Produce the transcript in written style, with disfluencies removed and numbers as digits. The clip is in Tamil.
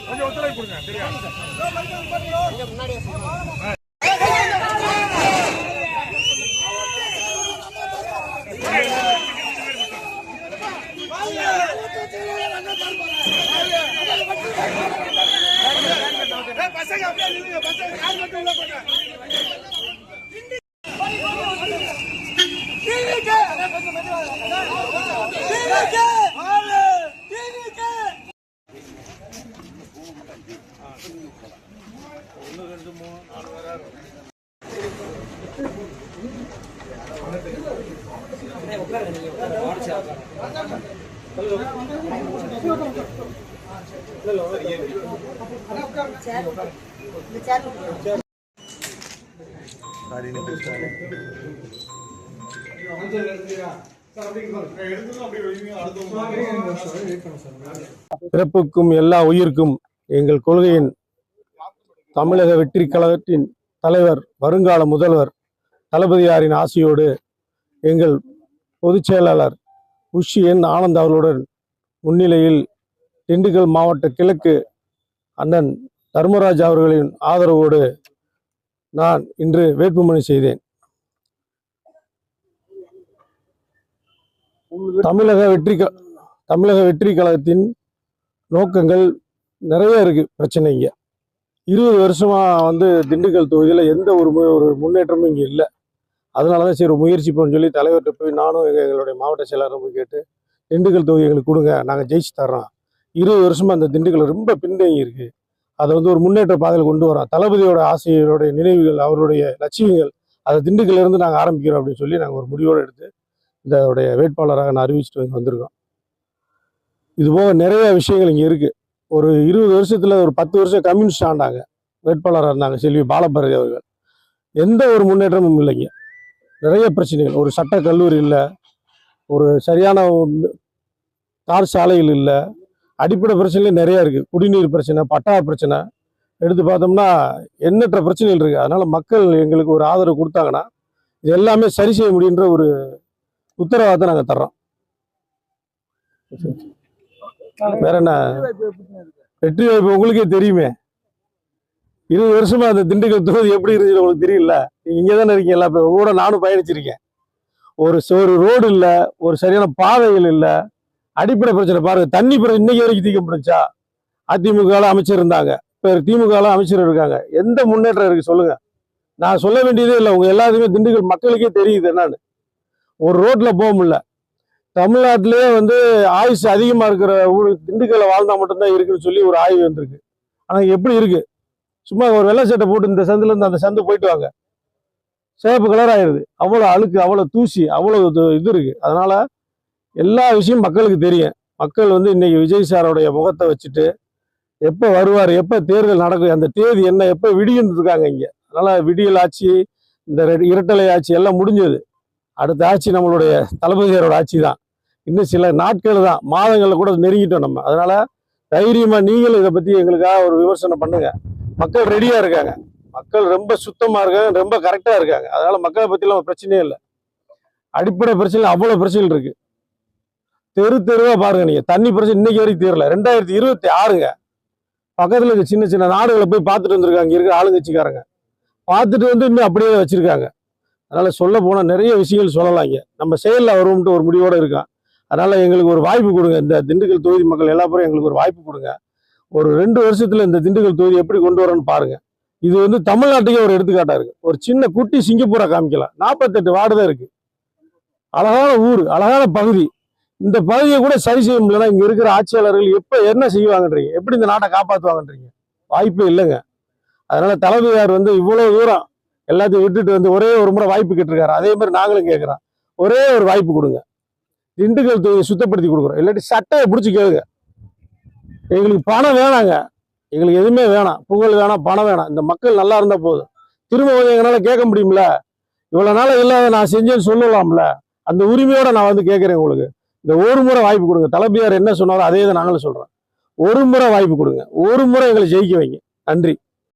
கொஞ்சம் ஒத்துழைப்பு கொடுங்க. சரியா? பிறப்புக்கும் எல்லா உயிருக்கும் எங்கள் கொள்கையின் தமிழக வெற்றி கழகத்தின் தலைவர் வருங்கால முதல்வர் தளபதியாரின் ஆசையோடு எங்கள் பொதுச் செயலாளர் உஷி என் ஆனந்த் அவர்களுடன் முன்னிலையில் திண்டுக்கல் மாவட்ட கிழக்கு அண்ணன் தர்மராஜ் அவர்களின் ஆதரவோடு நான் இன்று வேட்புமனு செய்தேன். தமிழக வெற்றி கழகத்தின் நோக்கங்கள் நிறைய இருக்கு. பிரச்சனைங்க 20 வருஷமா திண்டுக்கல் தொகுதியில் எந்த ஒரு முன்னேற்றமும் இங்கே இல்லை. அதனாலதான் சரி முயற்சி பண்ணு சொல்லி தலைவர்கிட்ட போய் நானும் எங்களுடைய மாவட்ட செயலாளர் போய் கேட்டு திண்டுக்கல் தொகுதி எங்களுக்கு கொடுங்க, நாங்கள் ஜெயிச்சு தர்றோம். 20 வருஷமா அந்த திண்டுக்கல் ரொம்ப பின்தங்கி இருக்கு. அதை ஒரு முன்னேற்ற பாதையில் கொண்டு வரோம். தளபதியோட ஆசையோடைய நினைவுகள், அவருடைய லட்சியங்கள், அதை திண்டுக்கல்ல இருந்து நாங்கள் ஆரம்பிக்கிறோம் அப்படின்னு சொல்லி நாங்கள் ஒரு முடிவோடு எடுத்து இதோடைய வேட்பாளராக நான் அறிவிச்சுட்டு வந்திருக்கோம். இதுபோக நிறைய விஷயங்கள் இங்கே இருக்கு. ஒரு 20 வருஷத்துல ஒரு 10 வருஷம் கம்யூனிஸ்ட் ஆண்டாங்க, வேட்பாளராக இருந்தாங்க செல்வி பாலபாரதி அவர்கள். எந்த ஒரு முன்னேற்றமும் இல்லைங்க. நிறைய பிரச்சனைகள், ஒரு சட்ட கல்லூரி இல்லை, ஒரு சரியான தார் சாலைகள் இல்லை, அடிப்படை பிரச்சனைகள் நிறைய இருக்கு. குடிநீர் பிரச்சனை, பட்டா பிரச்சனை எடுத்து பார்த்தோம்னா எண்ணற்ற பிரச்சனைகள் இருக்கு. அதனால மக்கள் எங்களுக்கு ஒரு ஆதரவு கொடுத்தாங்கன்னா இது எல்லாமே சரி செய்ய முடியுன்ற ஒரு உத்தரவாதத்தை நாங்கள் தர்றோம். வேற என்ன வெற்றி வாய்ப்பு உங்களுக்கே தெரியுமே. 20 வருஷமா அந்த திண்டுக்கல் தொகுதி எப்படி இருந்துச்சு உங்களுக்கு தெரியல. நீங்க இங்கே தானே இருக்கீங்க, எல்லா கூட நானும் பயணிச்சிருக்கேன். ஒரு ரோடு இல்லை, ஒரு சரியான பாதைகள் இல்லை, அடிப்படை பிரச்சனை பாருங்க. தண்ணி பிரச்சனை இன்னைக்கு வரைக்கும் தீர்க்கப்படுச்சா? அதிமுக அமைச்சர் இருந்தாங்க, இப்போ திமுக அமைச்சர் இருக்காங்க. எந்த முன்னேற்றம் இருக்கு சொல்லுங்க? நான் சொல்ல வேண்டியதே இல்லை, உங்க எல்லாத்துக்குமே திண்டுக்கல் மக்களுக்கே தெரியுது என்னன்னு. ஒரு ரோட்ல போக முடியல. தமிழ்நாட்டிலேயே ஆயுசு அதிகமா இருக்கிற ஊர் திண்டுக்கல்ல வாழ்ந்தா மட்டும்தான் இருக்குன்னு சொல்லி ஒரு ஆய்வு வந்திருக்கு. ஆனா எப்படி இருக்கு? சும்மா ஒரு வெள்ளை சட்டை போட்டு இந்த சந்துல இருந்து அந்த சந்து போயிட்டு வாங்க, சிவப்பு கலர் ஆயிடுது. அவ்வளவு அழுக்கு, அவ்வளவு தூசி, அவ்வளவு இது இருக்கு. அதனால எல்லா விஷயமும் மக்களுக்கு தெரியும். மக்கள் இன்னைக்கு விஜய் சாரோடைய முகத்தை வச்சுட்டு எப்ப வருவார், எப்ப தேர்தல் நடக்கும், அந்த தேதி என்ன, எப்ப விடியுன்னு இருக்காங்க இங்க. அதனால விடியல் ஆட்சி, இந்த இரட்டலை ஆட்சி எல்லாம் முடிஞ்சது. அடுத்த ஆட்சி நம்மளுடைய தளபதியாரோட ஆட்சி தான். இன்னும் சில நாட்கள் தான், மாதங்களில் கூட நெருங்கிட்டோம் நம்ம. அதனால தைரியமா நீங்களும் இதை பத்தி எங்களுக்காக ஒரு விமர்சனம் பண்ணுங்க. மக்கள் ரெடியா இருக்காங்க, மக்கள் ரொம்ப சுத்தமா இருக்காங்க, ரொம்ப கரெக்டா இருக்காங்க. அதனால மக்களை பத்திலாம் பிரச்சனையே இல்லை. அடிப்படை பிரச்சனை அவ்வளவு பிரச்சனைகள் இருக்கு. தெருவா பாருங்க நீங்க. தண்ணி பிரச்சனை இன்னைக்கு வரைக்கும் தீரல. 2026ங்க. பக்கத்துல இருக்க சின்ன சின்ன நாடுகளை போய் பார்த்துட்டு வந்திருக்காங்க இருக்கிற ஆளுங்கட்சிக்காரங்க. பார்த்துட்டு இன்னும் அப்படியே வச்சிருக்காங்க. அதனால சொல்ல போனா நிறைய விஷயங்கள் சொல்லலாம். இங்க நம்ம செயலில் வரும்ட்டு ஒரு முடிவோட இருக்கான். அதனால எங்களுக்கு ஒரு வாய்ப்பு கொடுங்க. இந்த திண்டுக்கல் தொகுதி மக்கள் எல்லா பேரும் எங்களுக்கு ஒரு வாய்ப்பு கொடுங்க. ஒரு 2 வருஷத்துல இந்த திண்டுக்கல் தொகுதி எப்படி கொண்டு வரணும்னு பாருங்க. இது வந்து தமிழ்நாட்டுக்கே ஒரு எடுத்துக்காட்டா இருக்கு. ஒரு சின்ன குட்டி சிங்கப்பூரை காமிக்கலாம். 48 வார்டு தான் இருக்கு. அழகான ஊர், அழகான பகுதி. இந்த பகுதியை கூட சரி செய்ய முடியலன்னா இங்க இருக்கிற ஆட்சியாளர்கள் எப்ப என்ன செய்வாங்கன்றீங்க? எப்படி இந்த நாட்டை காப்பாற்றுவாங்கன்றீங்க? வாய்ப்பே இல்லைங்க. அதனால தளபதியார் வந்து இவ்வளவு தூரம் எல்லாத்தையும் விட்டுட்டு வந்து ஒரே ஒரு முறை வாய்ப்பு கேட்டிருக்காரு. அதே மாதிரி நாங்களும் கேட்கிறோம். ஒரே ஒரு வாய்ப்பு கொடுங்க. திண்டுக்கல் தொகுதியை சுத்தப்படுத்தி கொடுக்குறோம். இல்லாட்டி சட்டையை பிடிச்சி கேளுங்க. எங்களுக்கு பணம் வேணாங்க. எங்களுக்கு எதுவுமே வேணாம். புகழ் வேணாம், பணம் வேணாம். இந்த மக்கள் நல்லா இருந்தா போதும். திரும்ப வந்து எங்களால கேட்க முடியும்ல? இவ்வளவு நாள் இல்லாத நான் செஞ்சேன்னு சொல்லலாம்ல? அந்த உரிமையோட நான் வந்து கேட்கிறேன் உங்களுக்கு. இந்த ஒரு முறை வாய்ப்பு கொடுங்க. தளபதியார் என்ன சொன்னாலும் அதே தான் நாங்களும் சொல்றோம். ஒரு முறை வாய்ப்பு கொடுங்க. ஒரு முறை எங்களை ஜெயிக்க வைங்க. நன்றி.